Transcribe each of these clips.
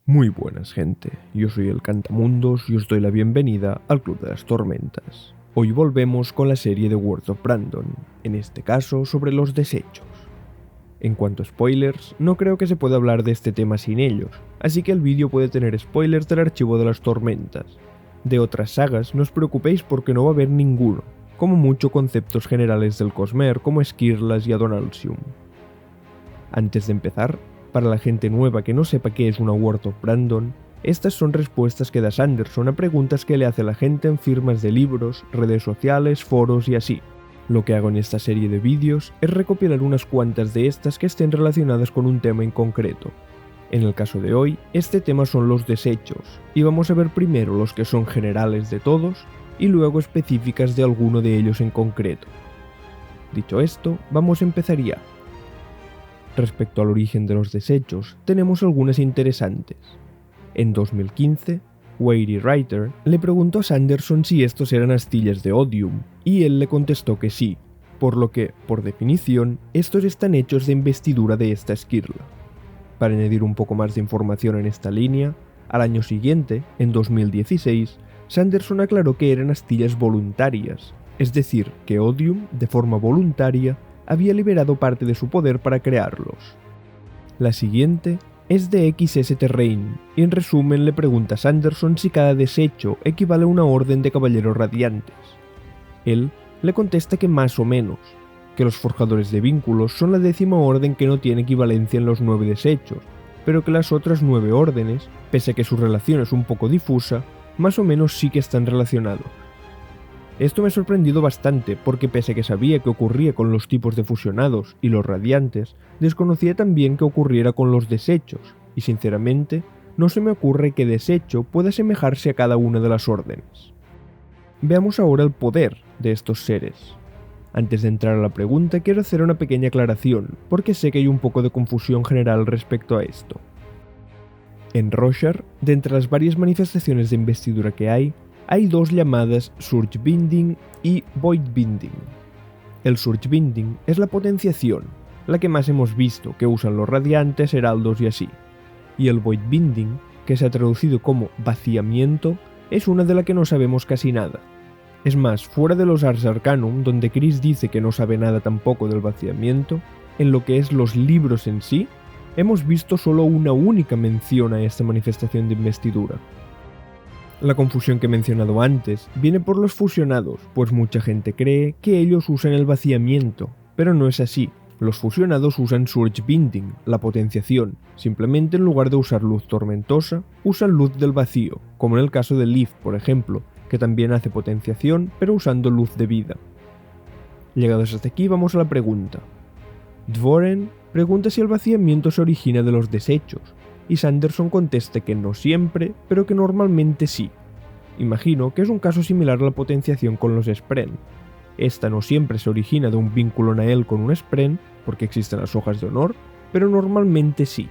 Muy buenas, gente, yo soy el Cantamundos y os doy la bienvenida al Club de las Tormentas. Hoy volvemos con la serie de Words of Brandon, en este caso sobre los desechos. En cuanto a spoilers, no creo que se pueda hablar de este tema sin ellos, así que el vídeo puede tener spoilers del archivo de las tormentas. De otras sagas no os preocupéis porque no va a haber ninguno, como mucho conceptos generales del Cosmere como Skirlas y Adonalsium. Antes de empezar, para la gente nueva que no sepa qué es una Word of Brandon, estas son respuestas que da Sanderson a preguntas que le hace la gente en firmas de libros, redes sociales, foros y así. Lo que hago en esta serie de vídeos es recopilar unas cuantas de estas que estén relacionadas con un tema en concreto. En el caso de hoy, este tema son los desechos, y vamos a ver primero los que son generales de todos, y luego específicas de alguno de ellos en concreto. Dicho esto, vamos a empezar ya. Respecto al origen de los desechos, tenemos algunas interesantes. En 2015, Wade Writer le preguntó a Sanderson si estos eran astillas de Odium, y él le contestó que sí, por lo que, por definición, estos están hechos de investidura de esta Skirla. Para añadir un poco más de información en esta línea, al año siguiente, en 2016, Sanderson aclaró que eran astillas voluntarias, es decir, que Odium, de forma voluntaria, había liberado parte de su poder para crearlos. La siguiente es de XS Terrain, y en resumen le pregunta a Sanderson si cada desecho equivale a una orden de caballeros radiantes. Él le contesta que más o menos, que los forjadores de vínculos son la 10ª orden que no tiene equivalencia en los 9 desechos, pero que las otras 9 órdenes, pese a que su relación es un poco difusa, más o menos sí que están relacionados. Esto me ha sorprendido bastante porque pese a que sabía que ocurría con los tipos de fusionados y los radiantes, desconocía también que ocurriera con los desechos, y sinceramente, no se me ocurre que desecho pueda asemejarse a cada una de las órdenes. Veamos ahora el poder de estos seres. Antes de entrar a la pregunta quiero hacer una pequeña aclaración, porque sé que hay un poco de confusión general respecto a esto. En Roshar, de entre las varias manifestaciones de investidura que hay dos llamadas Surge Binding y Void Binding. El Surge Binding es la potenciación, la que más hemos visto que usan los radiantes, heraldos y así. Y el Void Binding, que se ha traducido como vaciamiento, es una de la que no sabemos casi nada. Es más, fuera de los Ars Arcanum, donde Chris dice que no sabe nada tampoco del vaciamiento, en lo que es los libros en sí, hemos visto solo una única mención a esta manifestación de investidura. La confusión que he mencionado antes viene por los fusionados, pues mucha gente cree que ellos usan el vaciamiento, pero no es así. Los fusionados usan Surge Binding, la potenciación, simplemente en lugar de usar luz tormentosa, usan luz del vacío, como en el caso de Leaf, por ejemplo, que también hace potenciación, pero usando luz de vida. Llegados hasta aquí vamos a la pregunta. Dvoren pregunta si el vaciamiento se origina de los desechos, y Sanderson contesta que no siempre, pero que normalmente sí. Imagino que es un caso similar a la potenciación con los Spren. Esta no siempre se origina de un vínculo Nael con un Spren, porque existen las hojas de honor, pero normalmente sí.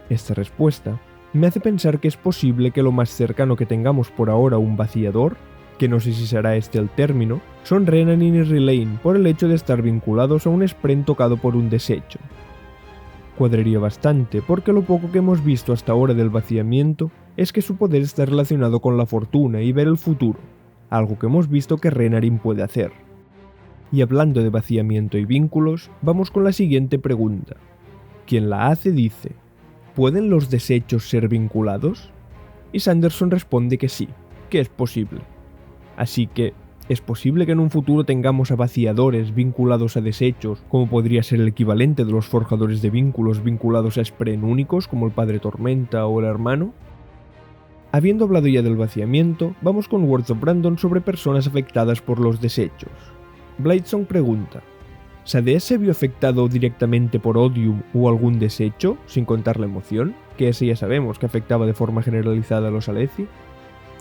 Esta respuesta me hace pensar que es posible que lo más cercano que tengamos por ahora a un vaciador, que no sé si será este el término, son Renanin y Relaine por el hecho de estar vinculados a un Spren tocado por un desecho. Cuadraría bastante porque lo poco que hemos visto hasta ahora del vaciamiento es que su poder está relacionado con la fortuna y ver el futuro, algo que hemos visto que Renarin puede hacer. Y hablando de vaciamiento y vínculos, vamos con la siguiente pregunta. Quien la hace dice, ¿pueden los desechos ser vinculados? Y Sanderson responde que sí, que es posible. Así que, ¿es posible que en un futuro tengamos a vaciadores vinculados a desechos, como podría ser el equivalente de los forjadores de vínculos vinculados a Spren únicos, como el Padre Tormenta o el Hermano? Habiendo hablado ya del vaciamiento, vamos con Words of Brandon sobre personas afectadas por los desechos. Bladesong pregunta, ¿Sadeas se vio afectado directamente por Odium o algún desecho, sin contar la emoción, que ese ya sabemos que afectaba de forma generalizada a los Alethi?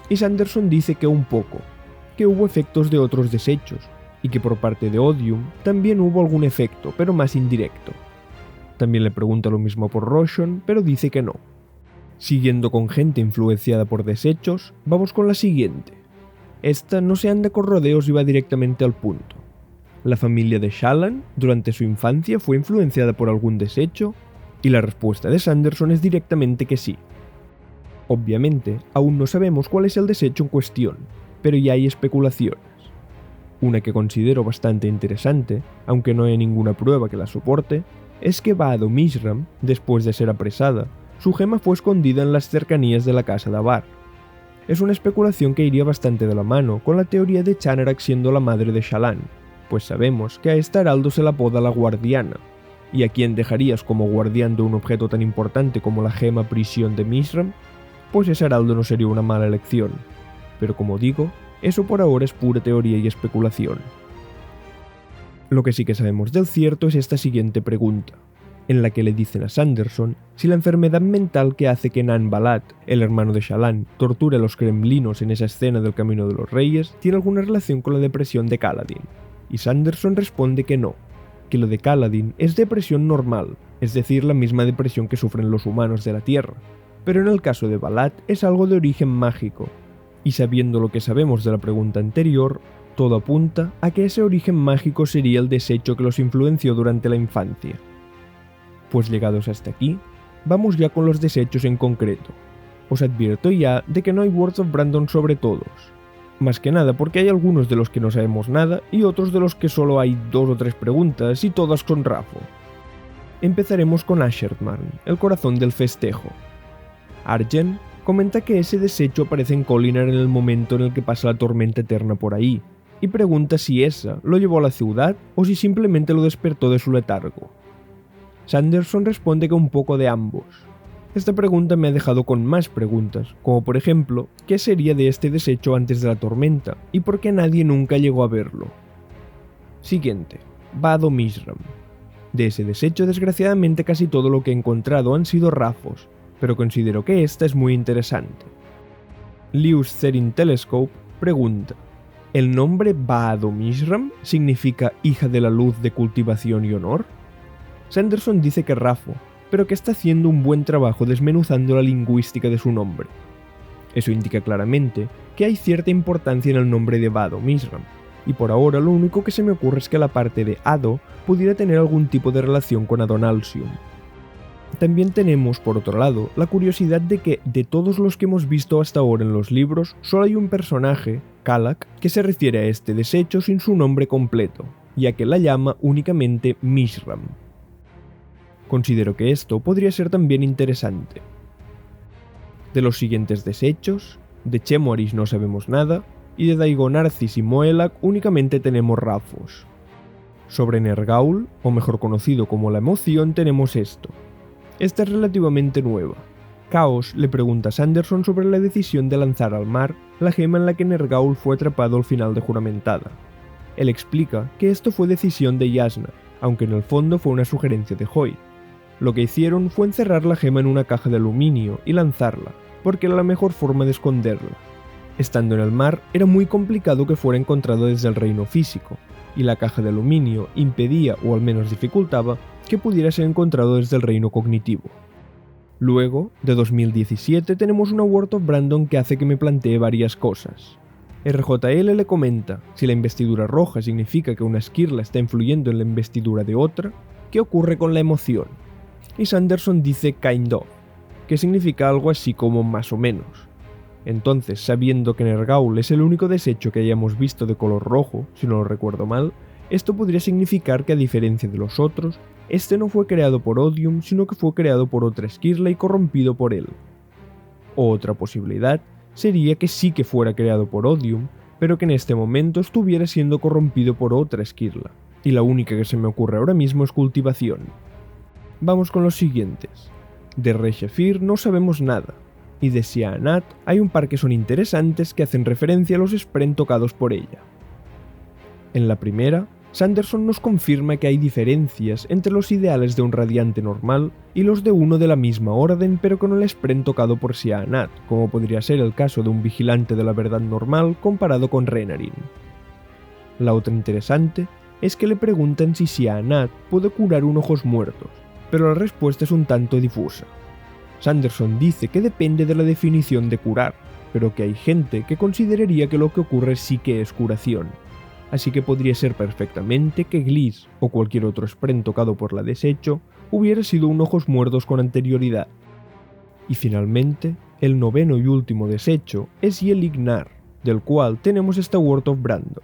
Y Sanderson dice que un poco, que hubo efectos de otros desechos, y que por parte de Odium también hubo algún efecto, pero más indirecto. También le pregunta lo mismo por Roshan, pero dice que no. Siguiendo con gente influenciada por desechos, vamos con la siguiente. Esta no se anda con rodeos y va directamente al punto. ¿La familia de Shallan, durante su infancia, fue influenciada por algún desecho? Y la respuesta de Sanderson es directamente que sí, Obviamente, aún no sabemos cuál es el desecho en cuestión, pero ya hay especulaciones. Una que considero bastante interesante, aunque no hay ninguna prueba que la soporte, es que Vado Mishram, después de ser apresada, su gema fue escondida en las cercanías de la casa de Avar. Es una especulación que iría bastante de la mano con la teoría de Chanarak siendo la madre de Shallan, pues sabemos que a esta heraldo se la apoda la Guardiana, y a quien dejarías como guardián de un objeto tan importante como la gema prisión de Mishram, pues ese heraldo no sería una mala elección, pero como digo, eso por ahora es pura teoría y especulación. Lo que sí que sabemos del cierto es esta siguiente pregunta, en la que le dicen a Sanderson si la enfermedad mental que hace que Nan Balat, el hermano de Shallan, torture a los kremlinos en esa escena del Camino de los Reyes tiene alguna relación con la depresión de Kaladin, y Sanderson responde que no, que lo de Kaladin es depresión normal, es decir, la misma depresión que sufren los humanos de la Tierra, pero en el caso de Balat es algo de origen mágico, y sabiendo lo que sabemos de la pregunta anterior, todo apunta a que ese origen mágico sería el desecho que los influenció durante la infancia. Pues llegados hasta aquí, vamos ya con los desechos en concreto. Os advierto ya de que no hay Words of Brandon sobre todos. Más que nada porque hay algunos de los que no sabemos nada y otros de los que solo hay 2 o 3 preguntas y todas con Rafo. Empezaremos con Asherman, el corazón del festejo. Arjen comenta que ese desecho aparece en Kholinar en el momento en el que pasa la tormenta eterna por ahí, y pregunta si esa lo llevó a la ciudad o si simplemente lo despertó de su letargo. Sanderson responde que un poco de ambos. Esta pregunta me ha dejado con más preguntas, como por ejemplo, ¿qué sería de este desecho antes de la tormenta? ¿Y por qué nadie nunca llegó a verlo? Siguiente, Vado Mishram. De ese desecho desgraciadamente casi todo lo que he encontrado han sido rafos, pero considero que esta es muy interesante. Lius Therin Telescope pregunta, ¿el nombre Vado Mishram significa hija de la luz de cultivación y honor? Sanderson dice que Rafo, pero que está haciendo un buen trabajo desmenuzando la lingüística de su nombre. Eso indica claramente que hay cierta importancia en el nombre de Vado Mishram, y por ahora lo único que se me ocurre es que la parte de Ado pudiera tener algún tipo de relación con Adonalsium. También tenemos, por otro lado, la curiosidad de que, de todos los que hemos visto hasta ahora en los libros, solo hay un personaje, Kalak, que se refiere a este desecho sin su nombre completo, ya que la llama únicamente Mishram. Considero que esto podría ser también interesante. De los siguientes desechos, de Chemoaris no sabemos nada, y de Daigon Arcis y Moelak únicamente tenemos rafos. Sobre Nergaul, o mejor conocido como la emoción, tenemos esto. Esta es relativamente nueva. Chaos le pregunta a Sanderson sobre la decisión de lanzar al mar la gema en la que Nergaul fue atrapado al final de Juramentada. Él explica que esto fue decisión de Jasnah, aunque en el fondo fue una sugerencia de Hoyt. Lo que hicieron fue encerrar la gema en una caja de aluminio y lanzarla, porque era la mejor forma de esconderla. Estando en el mar, era muy complicado que fuera encontrado desde el reino físico, y la caja de aluminio impedía, o al menos dificultaba, que pudiera ser encontrado desde el reino cognitivo. Luego, de 2017, tenemos una Word of Brandon que hace que me plantee varias cosas. RJL le comenta, si la investidura roja significa que una Skirla está influyendo en la investidura de otra, ¿qué ocurre con la emoción? Y Sanderson dice kind of, que significa algo así como más o menos. Entonces, sabiendo que Nergaul es el único desecho que hayamos visto de color rojo, si no lo recuerdo mal, esto podría significar que a diferencia de los otros, este no fue creado por Odium, sino que fue creado por otra Skirla y corrompido por él. Otra posibilidad sería que sí que fuera creado por Odium, pero que en este momento estuviera siendo corrompido por otra Skirla, y la única que se me ocurre ahora mismo es cultivación. Vamos con los siguientes. De Reshefir no sabemos nada, y de Sja-anat hay un par que son interesantes que hacen referencia a los Spren tocados por ella. En la primera, Sanderson nos confirma que hay diferencias entre los ideales de un radiante normal y los de uno de la misma orden pero con el Spren tocado por Sja-anat, como podría ser el caso de un vigilante de la verdad normal comparado con Renarin. La otra interesante es que le preguntan si Sja-anat puede curar un ojos muertos, pero la respuesta es un tanto difusa. Sanderson dice que depende de la definición de curar, pero que hay gente que consideraría que lo que ocurre sí que es curación. Así que podría ser perfectamente que Gliss o cualquier otro Spren tocado por la desecho hubiera sido un ojos muertos con anterioridad. Y finalmente, El noveno y último desecho es Yelignar, del cual tenemos esta Word of Brandon.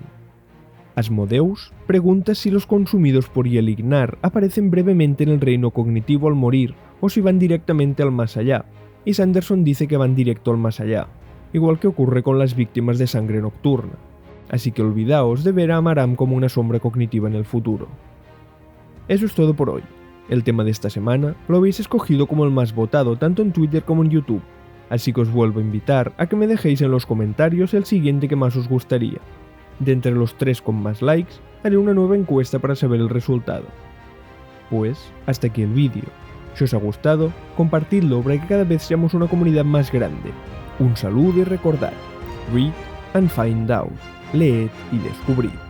Asmodeus pregunta si los consumidos por Yelignar aparecen brevemente en el reino cognitivo al morir o si van directamente al más allá, y Sanderson dice que van directo al más allá, igual que ocurre con las víctimas de sangre nocturna, así que olvidaos de ver a Amaram como una sombra cognitiva en el futuro. Eso es todo por hoy. El tema de esta semana lo habéis escogido como el más votado tanto en Twitter como en YouTube, así que os vuelvo a invitar a que me dejéis en los comentarios el siguiente que más os gustaría. De entre los 3 con más likes, haré una nueva encuesta para saber el resultado. Pues, hasta aquí el vídeo. Si os ha gustado, compartidlo para que cada vez seamos una comunidad más grande. Un saludo y recordad, read and find out, leed y descubrid.